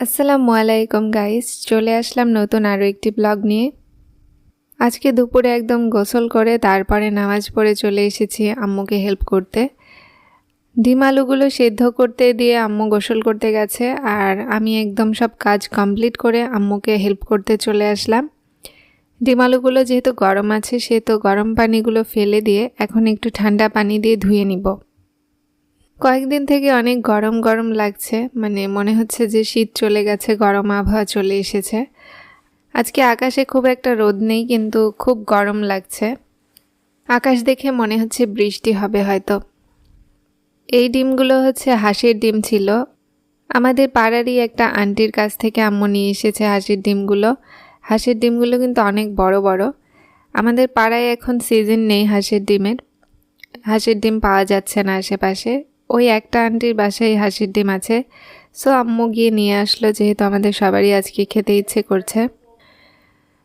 আসসালামু আলাইকুম গাইস, চলে আসলাম নতুন আরও একটি ব্লগ নিয়ে। আজকে দুপুরে একদম গোসল করে তারপরে নামাজ পড়ে চলে এসেছি আম্মুকে হেল্প করতে। ডিম আলুগুলো সেদ্ধ করতে দিয়ে আম্মু গোসল করতে গেছে, আর আমি একদম সব কাজ কমপ্লিট করে আম্মুকে হেল্প করতে চলে আসলাম। ডিম আলুগুলো যেহেতু গরম আছে সেহেতু গরম পানিগুলো ফেলে দিয়ে এখন একটু ঠান্ডা পানি দিয়ে ধুয়ে নিব। কয়েকদিন থেকে অনেক গরম গরম লাগছে, মনে হচ্ছে যে শীত চলে গেছে, গরম আবহাওয়া চলে এসেছে। আজকে আকাশে খুব একটা রোদ নেই, কিন্তু খুব গরম লাগছে। আকাশ দেখে মনে হচ্ছে বৃষ্টি হবে হয়তো। এই ডিমগুলো হচ্ছে হাঁসের ডিম ছিল। আমাদের পাড়ারই একটা আন্টির কাছ থেকে আম্মু নিয়ে এসেছে হাঁসের ডিমগুলো। হাঁসের ডিমগুলো কিন্তু অনেক বড় বড়। আমাদের পাড়ায় এখন সিজন নেই হাঁসের ডিমের। হাঁসের ডিম পাওয়া যাচ্ছে না আশেপাশে। ওই একটা আন্টির বাসায় হাঁসের ডিম আছে, সো আম্মু গিয়ে নিয়ে আসলো, যেহেতু আমাদের সবারই আজকে খেতে ইচ্ছে করছে।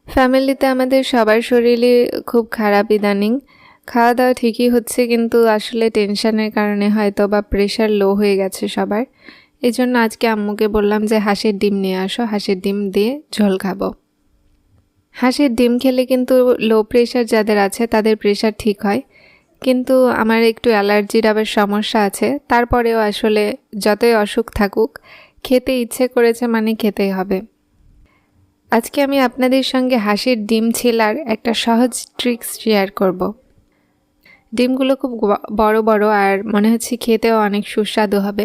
ফ্যামিলিতে আমাদের সবার শরীরই খুব খারাপ ইদানিং। খাওয়া দাওয়া ঠিকই হচ্ছে, কিন্তু আসলে টেনশনের কারণে হয়তো বা প্রেশার লো হয়ে গেছে সবার। এই জন্য আজকে আম্মুকে বললাম যে হাঁসের ডিম নিয়ে আসো, হাঁসের ডিম দিয়ে ঝোল খাবো। হাঁসের ডিম খেলে কিন্তু লো প্রেশার যাদের আছে তাদের প্রেশার ঠিক হয়, কিন্তু আমার একটু অ্যালার্জির আবার সমস্যা আছে। তারপরেও আসলে যতই অসুখ থাকুক, খেতে ইচ্ছে করেছে মানে খেতেই হবে। আজকে আমি আপনাদের সঙ্গে হাঁসের ডিম ছেলার একটা সহজ ট্রিক্স শেয়ার করব। ডিমগুলো খুব বড় বড় আর মনে হচ্ছে খেতেও অনেক সুস্বাদু হবে।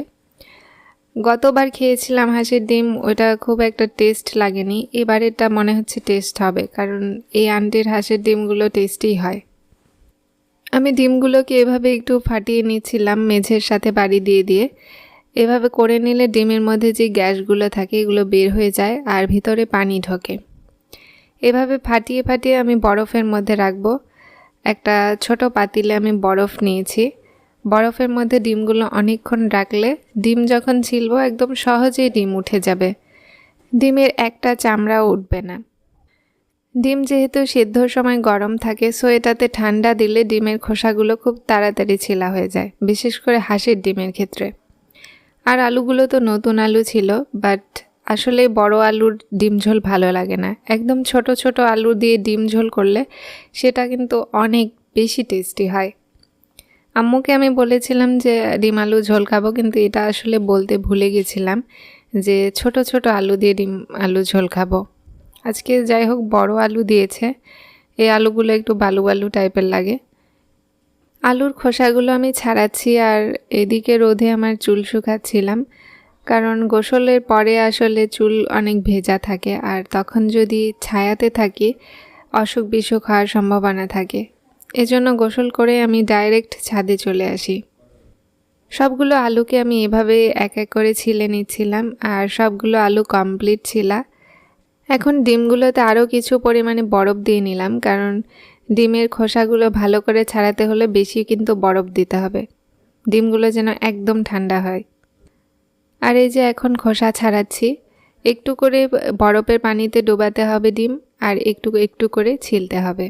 গতবার খেয়েছিলাম হাঁসের ডিম, ওটা খুব একটা টেস্ট লাগেনি। এবারেরটা মনে হচ্ছে টেস্ট হবে, কারণ এই আন্টির হাঁসের ডিমগুলো টেস্টি হয়। আমি ডিমগুলোকে এভাবে একটু ফাটিয়ে নিচ্ছিলাম মেঝের সাথে বাড়ি দিয়ে দিয়ে। এভাবে করে নিলে ডিমের মধ্যে যে গ্যাসগুলো থাকে এগুলো বের হয়ে যায় আর ভিতরে পানি ঢোকে। এভাবে ফাটিয়ে ফাটিয়ে আমি বরফের মধ্যে রাখবো। একটা ছোট পাতিলে আমি বরফ নিয়েছি। বরফের মধ্যে ডিমগুলো অনেকক্ষণ রাখলে ডিম যখন ছিলবো একদম সহজেই ডিম উঠে যাবে। ডিমের একটা চামড়াও উঠবে না। ডিম যেহেতু সেদ্ধর সময় গরম থাকে, সো এটাতে ঠান্ডা দিলে ডিমের খোসাগুলো খুব তাড়াতাড়ি ছেলা হয়ে যায়, বিশেষ করে হাঁসের ডিমের ক্ষেত্রে। আর আলুগুলো তো নতুন আলু ছিল, বাট আসলে বড় আলুর ডিম ঝোল ভালো লাগে না। একদম ছোট ছোট আলু দিয়ে ডিম ঝোল করলে সেটা কিন্তু অনেক বেশি টেস্টি হয়। আম্মুকে আমি বলেছিলাম যে ডিম আলু ঝোল খাবো, কিন্তু এটা আসলে বলতে ভুলে গেছিলাম যে ছোট ছোট আলু দিয়ে ডিম আলু ঝোল খাবো। আজকে যাই হোক বড় আলু দিয়েছে। এই আলুগুলো একটু বালু বালু টাইপের লাগে। আলুর খোসাগুলো আমি ছাড়াচ্ছি, আর এদিকে রোদে আমার চুল শুকাচ্ছিলাম, কারণ গোসলের পরে আসলে চুল অনেক ভেজা থাকে, আর তখন যদি ছায়াতে থাকি অসুখ বিসুখ হওয়ার সম্ভাবনা থাকে। এজন্য গোসল করে আমি ডাইরেক্ট ছাদে চলে আসি। সবগুলো আলুকে আমি এভাবে এক এক করে ছিলে নিচ্ছিলাম, আর সবগুলো আলু কমপ্লিট ছিলা। এখন ডিমগুলোতে আরও কিছু পরিমাণে বরফ দিয়ে নিলাম, কারণ ডিমের খোসাগুলো ভালো করে ছাড়াতে হলে বেশি কিন্তু বরফ দিতে হবে, ডিমগুলো যেন একদম ঠান্ডা হয়। আর এই যে এখন খোসা ছাড়াচ্ছি, একটু করে বরফের পানিতে ডোবাতে হবে ডিম, আর একটু একটু করে ছিলতে হবে।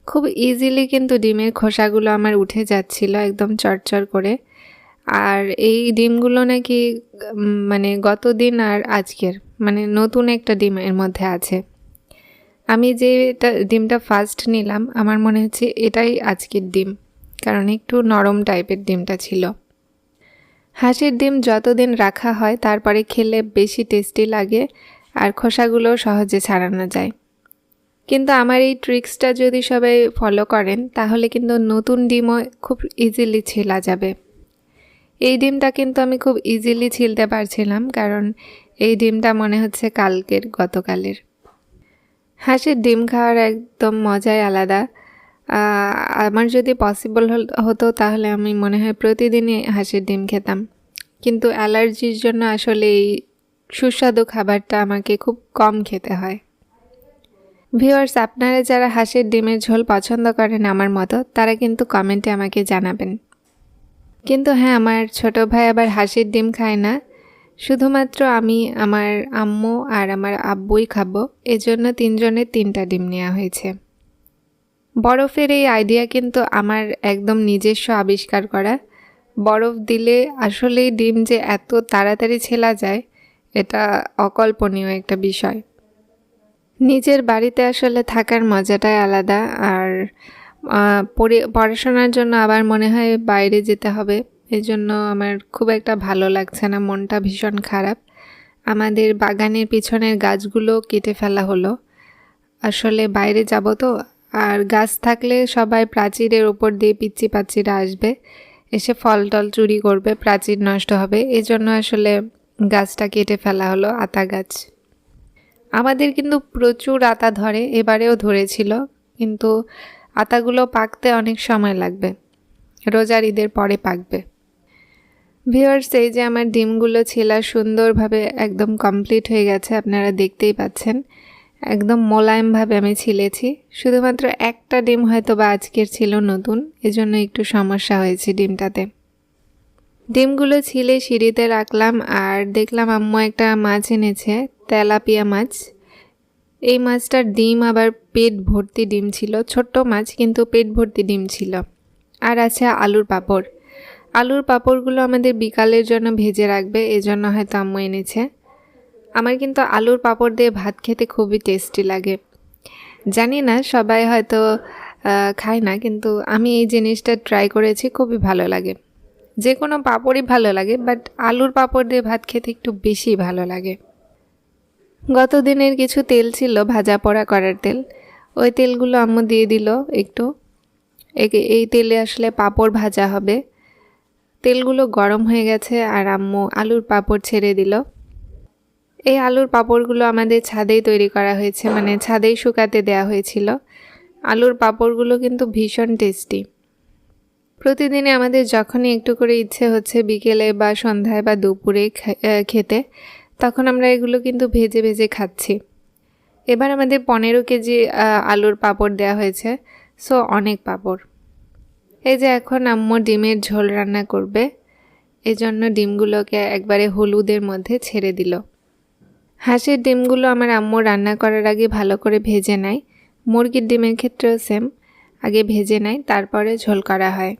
খুব ইজিলি কিন্তু ডিমের খোসাগুলো আমার উঠে যাচ্ছিল একদম চড়চড় করে। আর এই ডিমগুলো নাকি গত দিন আর আজকের নতুন একটা ডিম এর মধ্যে আছে। আমি যে ডিমটা ফার্স্ট নিলাম আমার মনে হচ্ছে এটাই আজকের ডিম, কারণ একটু নরম টাইপের ডিমটা ছিল। হাঁসের ডিম যতদিন রাখা হয় তারপরে খেলে বেশি টেস্টি লাগে, আর খোসাগুলো সহজে ছাড়ানো যায়। কিন্তু আমার এই ট্রিক্সটা যদি সবাই ফলো করেন তাহলে কিন্তু নতুন ডিমও খুব ইজিলি ছেলা যাবে। এই ডিমটা কিন্তু আমি খুব ইজিলি ছিলতে পারছিলাম, কারণ এই ডিমটা মনে হচ্ছে গতকালের। হাঁসের ডিম খাওয়ার একদম মজাই আলাদা। আমার যদি পসিবল হতো তাহলে আমি মনে হয় প্রতিদিনই হাঁসের ডিম খেতাম, কিন্তু অ্যালার্জির জন্য আসলে এই সুস্বাদু খাবারটা আমাকে খুব কম খেতে হয়। ভিউয়ার্স, আপনারা যারা হাঁসের ডিমের ঝোল পছন্দ করেন আমার মতো, তারা কিন্তু কমেন্টে আমাকে জানাবেন। কিন্তু হ্যাঁ, আমার ছোট ভাই আবার হাঁসের ডিম খায় না, শুধুমাত্র আমি, আমার আম্মু আর আমার আব্বুই খাবো। এজন্য তিনজনের তিনটা ডিম নেওয়া হয়েছে। বরফের এই আইডিয়া কিন্তু আমার একদম নিজস্ব আবিষ্কার করা। বরফ দিলে আসলেই ডিম যে এত তাড়াতাড়ি ছেলা যায় এটা অকল্পনীয় একটা বিষয়। নিজের বাড়িতে আসলে থাকার মজাটাই আলাদা। আর পড়াশোনার জন্য আবার মনে হয় বাইরে যেতে হবে, এজন্য আমার খুব একটা ভালো লাগছে না, মনটা ভীষণ খারাপ। আমাদের বাগানের পিছনের গাছগুলো কেটে ফেলা হলো। আসলে বাইরে যাব তো, আর গাছ থাকলে সবাই প্রাচীরের ওপর দিয়ে পিচ্চি পাচ্চিরা আসবে, এসে ফল টল চুরি করবে, প্রাচীর নষ্ট হবে। এজন্য আসলে গাছটা কেটে ফেলা হলো, আতা গাছ। আমাদের কিন্তু প্রচুর আতা ধরে, এবারেও ধরেছিল, কিন্তু আতাগুলো পাকতে অনেক সময় লাগবে, রোজার ঈদের পরে পাকবে। ভিউয়ার্স, এই যে আমার ডিমগুলো ছেলা সুন্দরভাবে একদম কমপ্লিট হয়ে গেছে, আপনারা দেখতেই পাচ্ছেন। একদম মোলায়েমভাবে আমি ছিলেছি, শুধুমাত্র একটা ডিম হয়তো বা আজকের ছিল নতুন, এজন্য একটু সমস্যা হয়েছে ডিমটাতে। ডিমগুলো ছিলে সিঁড়িতে রাখলাম, আর দেখলাম আম্মু একটা মাছ এনেছে, তেলাপিয়া মাছ। এই মাছটার ডিম আবার পেট ভর্তি ডিম ছিল, ছোট্ট মাছ কিন্তু পেট ভর্তি ডিম ছিল। আর আছে আলুর পাঁপড়। আলুর পাঁপড়গুলো আমাদের বিকালের জন্য ভেজে রাখবে, এজন্য হয়তো আম্মু এনেছে। আমার কিন্তু আলুর পাঁপড় দিয়ে ভাত খেতে খুবই টেস্টি লাগে। জানি না সবাই হয়তো খায় না, কিন্তু আমি এই জিনিসটা ট্রাই করেছি, খুবই ভালো লাগে। যে কোনো পাঁপড়ই ভালো লাগে, বাট আলুর পাঁপড় দিয়ে ভাত খেতে একটু বেশি ভালো লাগে। গত দিনের কিছু তেল ছিল ভাজা পোড়া করার তেল, ওই তেলগুলো আম্মু দিয়ে দিল একটু। এই তেলে আসলে পাঁপড় ভাজা হবে। তেলগুলো গরম হয়ে গেছে, আর আম্মু আলুর পাঁপড় ছেড়ে দিল। এই আলুর পাঁপড়গুলো আমাদের ছাদেই তৈরি করা হয়েছে, মানে ছাদেই শুকাতে দেওয়া হয়েছিল। আলুর পাঁপড়গুলো কিন্তু ভীষণ টেস্টি। প্রতিদিনে আমাদের যখনই একটু করে ইচ্ছে হচ্ছে বিকেলে বা সন্ধ্যায় বা দুপুরে খেতে, তখন আমরা এগুলো কিন্তু ভেজে ভেজে খাচ্ছি। এবার আমাদের 15 কেজি আলুর পাঁপড় দেওয়া হয়েছে, সো অনেক পাঁপড়। এই যে এখন আম্মু ডিমের ঝোল রান্না করবে, এজন্য ডিমগুলোকে একবারে হলুদের মধ্যে ছেড়ে দিল। হাঁসের ডিমগুলো আমার আম্মু রান্না করার আগে ভালো করে ভেজে নেয়, মুরগির ডিমের ক্ষেত্রেও সেম, আগে ভেজে নেয় তারপরে ঝোল করা হয়।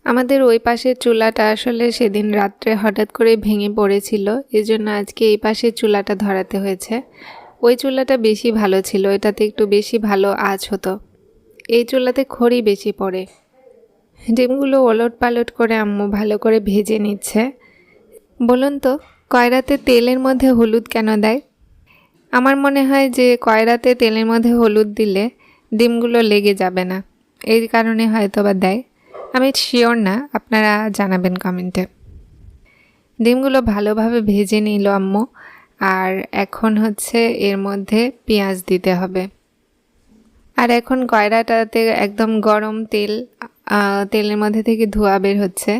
আমাদের ওই পাশের চুলাটা আসলে সেদিন রাত্রে হঠাৎ করে ভেঙে পড়েছিল, এজন্য আজকে এই পাশের চুলাটা ধরাতে হয়েছে। ওই চুলাটা বেশি ভালো ছিল, এটাতে একটু বেশি ভালো আঁচ হতো। এই চুলাতে খড়ি বেশি পড়ে। ডিমগুলো ওলট পালট করে আম্মু ভালো করে ভেজে নিচ্ছে। বলুন তো, কয়রাতে তেলের মধ্যে হলুদ কেন দেয়? আমার মনে হয় যে কয়রাতে তেলের মধ্যে হলুদ দিলে ডিমগুলো লেগে যাবে না, এই কারণে হয়তো বা দেয়। আমি শিওর না, আপনারা জানাবেন কমেন্টে। ডিমগুলো ভালোভাবে ভেজে নিল আম্মু, আর এখন হচ্ছে এর মধ্যে পেঁয়াজ দিতে হবে। আর এখন কয়রাটাতে একদম গরম তেল, তেলের মধ্যে থেকে ধোঁয়া বের হচ্ছে।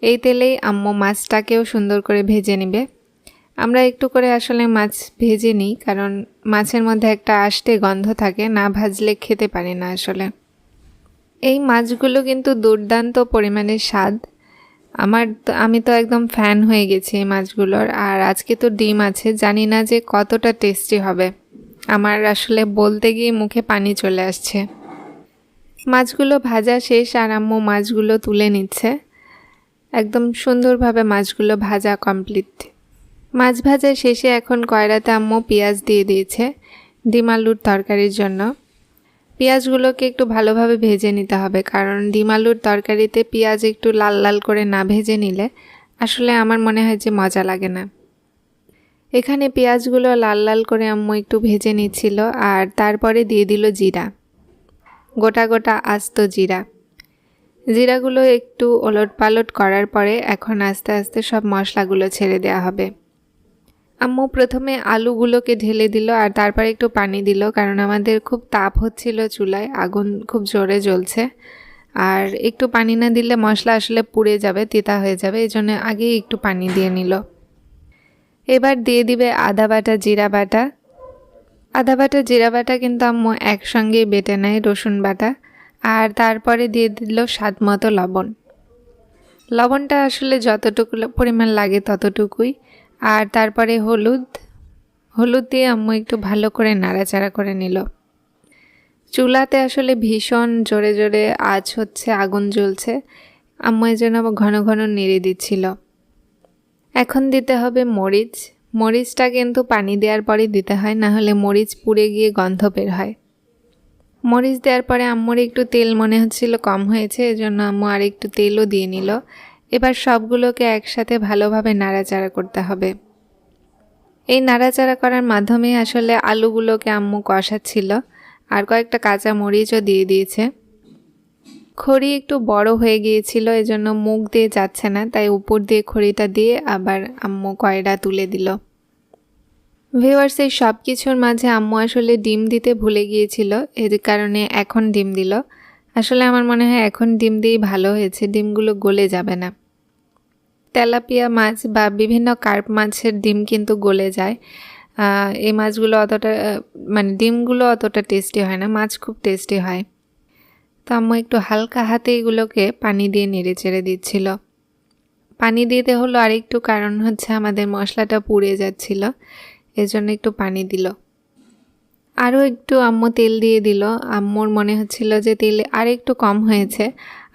এই তেলেই আম্মু মাছটাকেও সুন্দর করে ভেজে নেবে। আমরা একটু করে আসলে মাছ ভেজে নিই, কারণ মাছের মধ্যে একটা আষ্টে গন্ধ থাকে, না ভাজলে খেতে পারি না আসলে। এই মাছগুলো কিন্তু দুর্দান্ত পরিমাণে স্বাদ। আমি তো একদম ফ্যান হয়ে গেছি এই মাছগুলোর। আর আজকে তো ডিম আছে, জানি না যে কতটা টেস্টি হবে। আমার আসলে বলতে গিয়ে মুখে পানি চলে আসছে। মাছগুলো ভাজা শেষ, আর আম্মু মাছগুলো তুলে নিচ্ছে। একদম সুন্দরভাবে মাছগুলো ভাজা কমপ্লিট। মাছ ভাজা শেষে এখন কয়রাতে আম্মু পেঁয়াজ দিয়ে দিয়েছে ডিম আলুর তরকারির জন্য। পেঁয়াজগুলোকে একটু ভালোভাবে ভেজে নিতে হবে, কারণ ডিম আলুর তরকারিতে পেঁয়াজ একটু লাল লাল করে না ভেজে নিলে আসলে আমার মনে হয় যে মজা লাগে না। এখানে পেঁয়াজগুলো লাল লাল করে আম্মু একটু ভেজে নিচ্ছিল, আর তারপরে দিয়ে দিল জিরা, গোটা গোটা আস্ত জিরা। জিরাগুলো একটু ওলট পালট করার পরে এখন আস্তে আস্তে সব মশলাগুলো ছেড়ে দেওয়া হবে। আম্মু প্রথমে আলুগুলোকে ঢেলে দিল, আর তারপরে একটু পানি দিল, কারণ আমাদের খুব তাপ হচ্ছিল চুলায়, আগুন খুব জোরে জ্বলছে। আর একটু পানি না দিলে মশলা আসলে পুড়ে যাবে, তেতা হয়ে যাবে, এই জন্য আগেই একটু পানি দিয়ে নিল। এবার দিয়ে দিবে আদা বাটা জিরা বাটা। আদা বাটা জিরা বাটা কিন্তু আম্মু একসঙ্গেই বেটে নেয়, রসুন বাটা। আর তারপরে দিয়ে দিল স্বাদ মতো লবণ। লবণটা আসলে যতটুকু পরিমাণ লাগে ততটুকুই। আর তারপরে হলুদ দিয়ে আম্মু একটু ভালো করে নাড়াচাড়া করে নিল। চুলাতে আসলে ভীষণ জোরে জোরে আঁচ হচ্ছে, আগুন জ্বলছে। আম্মু এর জন্য ঘন ঘন নেড়ে দিচ্ছিল। এখন দিতে হবে মরিচ। মরিচটা কিন্তু পানি দেওয়ার পরে দিতে হয়, না হলে মরিচ পুড়ে গিয়ে গন্ধ বের হয়। মরিচ দেওয়ার পরে আম্মুর একটু তেল মনে হচ্ছিল কম হয়েছে, এজন্য আম্মু আর একটু তেলও দিয়ে নিল। এবার সবগুলোকে একসাথে ভালোভাবে নাড়াচাড়া করতে হবে। এই নাড়াচাড়া করার মাধ্যমে আসলে আলুগুলোকে আম্মু কষাচ্ছিল, আর কয়েকটা কাঁচা মরিচও দিয়ে দিয়েছে। খড়ি একটু বড় হয়ে গিয়েছিল, এজন্য মুখ দিয়ে যাচ্ছে না, তাই উপর দিয়ে খড়িটা দিয়ে আবার আম্মু কয়টা তুলে দিল। ভিউয়ার্স, এই সব কিছুর মাঝে আম্মু আসলে ডিম দিতে ভুলে গিয়েছিল, এর কারণে এখন ডিম দিল। আসলে আমার মনে হয় এখন ডিম দিয়েই ভালো হয়েছে, ডিমগুলো গলে যাবে না। তেলাপিয়া মাছ বা বিভিন্ন কার্প মাছের ডিম কিন্তু গলে যায়। এই মাছগুলো অতটা ডিমগুলো অতটা টেস্টি হয় না, মাছ খুব টেস্টি হয়। তো আম্মু একটু হালকা হাতে এগুলোকে পানি দিয়ে নেড়ে চেড়ে দিচ্ছিল। পানি দিতে হলো আরেকটু, কারণ হচ্ছে আমাদের মশলাটা পুড়ে যাচ্ছিল, এজন্য একটু পানি দিল। আরও একটু আম্মু তেল দিয়ে দিল। আম্মুর মনে হচ্ছিল যে তেল আর একটু কম হয়েছে।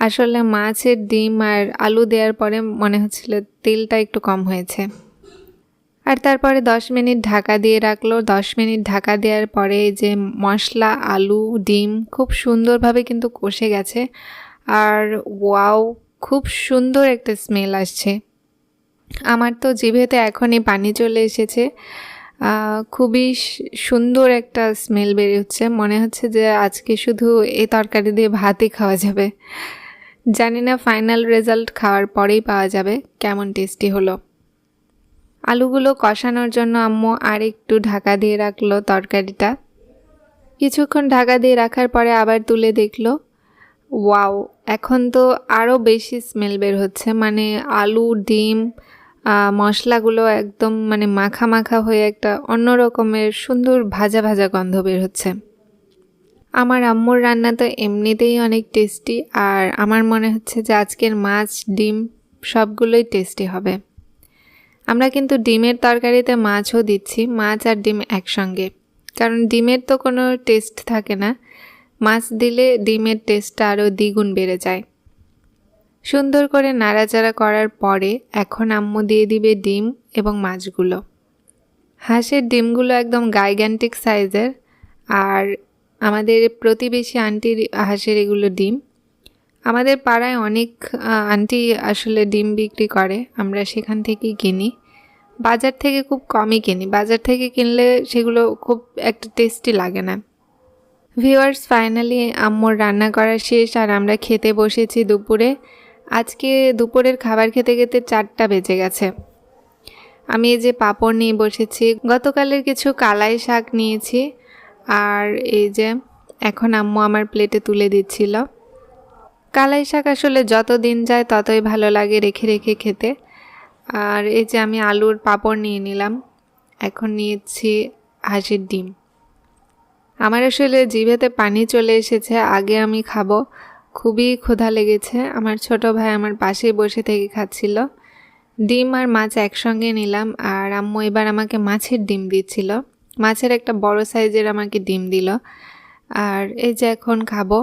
আসলে মাছের ডিম আর আলু দেওয়ার পরে মনে হচ্ছিল তেলটা একটু কম হয়েছে। আর তারপরে 10 মিনিট ঢাকা দিয়ে রাখলো। 10 মিনিট ঢাকা দেওয়ার পরে যে মশলা, আলু, ডিম খুব সুন্দরভাবে কিন্তু কষে গেছে। আর ওয়াও, খুব সুন্দর একটা স্মেল আসছে। আমার তো জিভেতে এখনই পানি চলে এসেছে। খুবই সুন্দর একটা স্মেল বেরোচ্ছে, মনে হচ্ছে যে আজকে শুধু এই তরকারি দিয়ে ভাতই খাওয়া যাবে। জানি না ফাইনাল রেজাল্ট খাওয়ার পরেই পাওয়া যাবে কেমন টেস্টি হলো। আলুগুলো কষানোর জন্য আম্মু আর একটু ঢাকা দিয়ে রাখলো তরকারিটা। কিছুক্ষণ ঢাকা দিয়ে রাখার পরে আবার তুলে দেখলো, ওয়াও, এখন তো আরও বেশি স্মেল বের হচ্ছে। আলু, ডিম, মশলাগুলো একদম মাখা মাখা হয়ে একটা অন্য রকমের সুন্দর ভাজা ভাজা গন্ধ বের হচ্ছে। আমার আম্মুর রান্না তো এমনিতেই অনেক টেস্টি, আর আমার মনে হচ্ছে যে আজকের মাছ, ডিম সবগুলোই টেস্টি হবে। আমরা কিন্তু ডিমের তরকারিতে মাছও দিচ্ছি, মাছ আর ডিম একসঙ্গে, কারণ ডিমের তো কোনো টেস্ট থাকে না। মাছ দিলে ডিমের টেস্টটা আরও দ্বিগুণ বেড়ে যায়। সুন্দর করে নাড়াচাড়া করার পরে এখন আম্মু দিয়ে দিবে ডিম এবং মাছগুলো। হাঁসের ডিমগুলো একদম গাইগ্যান্টিক সাইজের, আর আমাদের প্রতিবেশী আন্টির হাঁসের এগুলো ডিম। আমাদের পাড়ায় অনেক আন্টি আসলে ডিম বিক্রি করে, আমরা সেখান থেকেই কিনি। বাজার থেকে খুব কমই কিনি, বাজার থেকে কিনলে সেগুলো খুব একটা টেস্টি লাগে না। ভিউয়ার্স, ফাইনালি আম্মুর রান্না করা শেষ, আর আমরা খেতে বসেছি দুপুরে। আজকে দুপুরের খাবার খেতে খেতে 4টা বেজে গেছে। আমি এই যে পাঁপড় নিয়ে বসেছি, গতকালের কিছু কালাই শাক নিয়েছি, আর এই যে এখন আম্মু আমার প্লেটে তুলে দিচ্ছিল। কালাই শাক আসলে যত দিন যায় ততই ভালো লাগে রেখে রেখে খেতে। আর এই যে আমি আলুর পাঁপড় নিয়ে নিলাম, এখন নিয়েছি হাঁসের ডিম। আমার আসলে জিভেতে পানি চলে এসেছে, আগে আমি খাবো, খুবই ক্ষুধা লেগেছে। আমার ছোট ভাই আমার পাশেই বসে থেকে খাচ্ছিল। ডিম আর মাছ একসঙ্গে নিলাম, আর আম্মু এবার আমাকে মাছের ডিম দিচ্ছিল। মাছের একটা বড় সাইজের আমাকে ডিম দিল, আর এই যে এখন খাবো।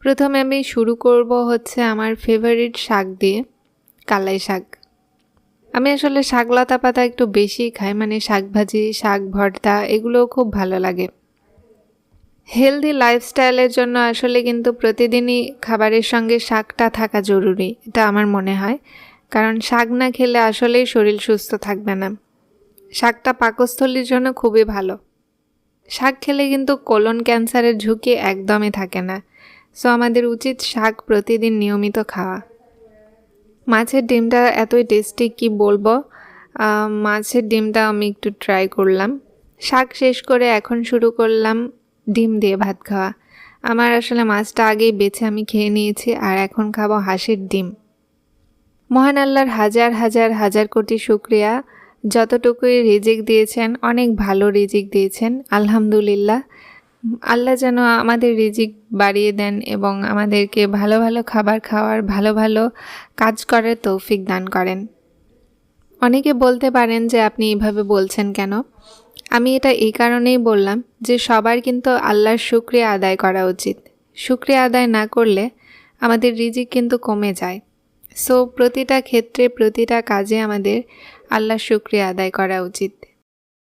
প্রথমে আমি শুরু করব হচ্ছে আমার ফেভারিট শাক দিয়ে, কালাই শাক। আমি আসলে শাক লতা পাতা একটু বেশি খাই, শাক ভাজি, শাক ভর্তা এগুলো খুব ভালো লাগে। হেলদি লাইফস্টাইলের জন্য আসলে কিন্তু প্রতিদিনই খাবারের সঙ্গে শাকটা থাকা জরুরি, এটা আমার মনে হয়। কারণ শাক না খেলে আসলেই শরীর সুস্থ থাকবে না। শাকটা পাকস্থলীর জন্য খুবই ভালো। শাক খেলে কিন্তু কোলন ক্যান্সারের ঝুঁকি একদমই থাকে না। সো আমাদের উচিত শাক প্রতিদিন নিয়মিত খাওয়া। মাছের ডিমটা এতই টেস্টি কি বলবো। মাছের ডিমটা আমি একটু ট্রাই করলাম। শাক শেষ করে এখন শুরু করলাম ডিম দিয়ে ভাত খাওয়া। আমার আসলে মাছটা আগেই বেছে আমি খেয়ে নিয়েছি, আর এখন খাবো হাঁসের ডিম। মহান আল্লাহর হাজার হাজার হাজার কোটি শুকরিয়া, যতটুকুই রিজিক দিয়েছেন অনেক ভালো রিজিক দিয়েছেন, আলহামদুলিল্লাহ। আল্লাহ যেন আমাদের রিজিক বাড়িয়ে দেন এবং আমাদেরকে ভালো ভালো খাবার খাওয়ার, ভালো ভালো কাজ করার তৌফিক দান করেন। অনেকে বলতে পারেন যে আপনি এইভাবে বলছেন কেন। আমি এটা এই কারণেই বললাম যে সবার কিন্তু আল্লাহর শুকরিয়া আদায় করা উচিত। শুকরিয়া আদায় না করলে আমাদের রিজিক কিন্তু কমে যায়। সো প্রতিটা ক্ষেত্রে প্রতিটা কাজে আমাদের আল্লাহর শুকরিয়া আদায় করা উচিত।